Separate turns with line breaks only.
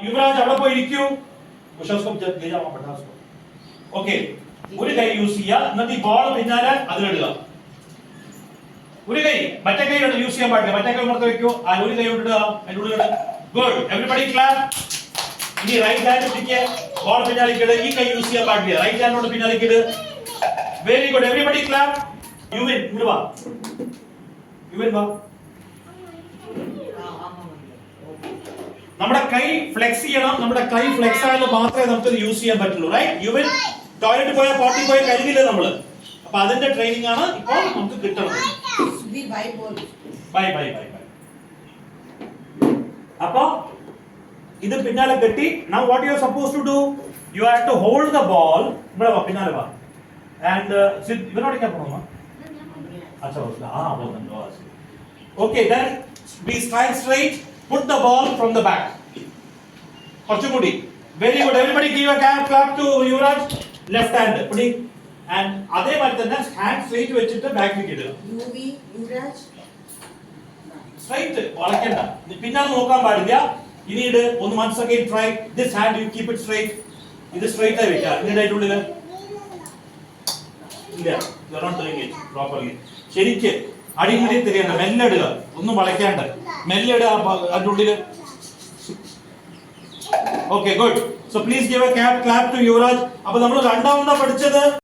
യുവരാജ് അവിടെ പോയി ഇരിക്കൂ. ഓക്കെ, ഒരു കൈ യൂസ് ചെയ്യുക, എന്നിട്ട് ഈ ബോൾ പിന്നാലെ അതിലിടുക. ഒരു കൈ, മറ്റേ കൈ യൂസ് ചെയ്യാൻ പാടില്ല, മറ്റേ കൈ ഉണർത്തി വെക്കൂ. ആ ഒരു കൈ കൊണ്ടിടുക, അതിനുള്ളിൽ. Good, everybody clap. ഇനി റൈറ്റ് ഹാൻഡ് പിടിക്കുക, ബോൾ പിന്നാലേക്ക് ഇട്. ഈ കൈ യൂസ് ചെയ്യാൻ പാടില്ല, റൈറ്റ് ഹാൻഡ് പിന്നാലേക്ക് ഇട്. Very good, everybody clap. യുവിൻ ഇങ്ങോട്ട് വാ, യുവിൻ വാ. നമ്മുടെ കൈ ഫ്ലെക്സ് ചെയ്യണം, നമ്മുടെ കൈ ഫ്ലെക്സ് ആയാലും മാത്രമേ നമുക്ക് യൂസ് ചെയ്യാൻ പറ്റുള്ളൂ. റൈറ്റ്? യുവിൻ ടോയ്ലറ്റ് പോയാൽ പോട്ടി പോയി കഴുകില്ല നമ്മള്. അപ്പൊ അതിന്റെ ട്രെയിനിങ് ആണ് ഇപ്പോൾ നമുക്ക് കിട്ടുന്നത്. Bye bye bye bye. അപ്പൊ ഇത് പിന്നാലെ കെട്ടി. Now what you are supposed to do? You have to hold the ball. ഇവിടെ വാ, പിന്നാലെ വാ. And ഇവനോടൊക്കെ പോകണം. അച്ഛാ പോകുന്നുണ്ടോ? Okay, then be stand straight. Put the ball from the back. കുറച്ചുകൂടി. Very good. Everybody give a clap to Yuvraj. Left hand. Putting and അതേപോലെ തന്നെ ഹാൻഡ് സ്ട്രെയിറ്റ് വെച്ചിട്ട് ബാക്കിലേക്ക് ഇടുക. യുവരാജ് സ്ട്രെയിറ്റ് വളയ്ക്കണ്ട, പിന്നാലെ നോക്കാൻ പാടില്ല. ഇനിയിട് ഒന്ന് once again try this hand, you keep it straight. ഇത് സ്ട്രെയിറ്റ് ആയി വെക്കുക. ഇനിയുടെ ഉള്ളിൽ ഇല്ല, you are not doing it properly. ശരിക്ക് അടിമുടി തിരിയണ്ട, മെല്ലെ ഇടുക, ഒന്നും വളയ്ക്കാണ്ട് മെല്ലെ ഇടുക അതിന്റെ ഉള്ളില്. Okay, good. So please give a clap to Yuvraj. അപ്പോൾ നമ്മൾ രണ്ടാമതാ പഠിച്ചത്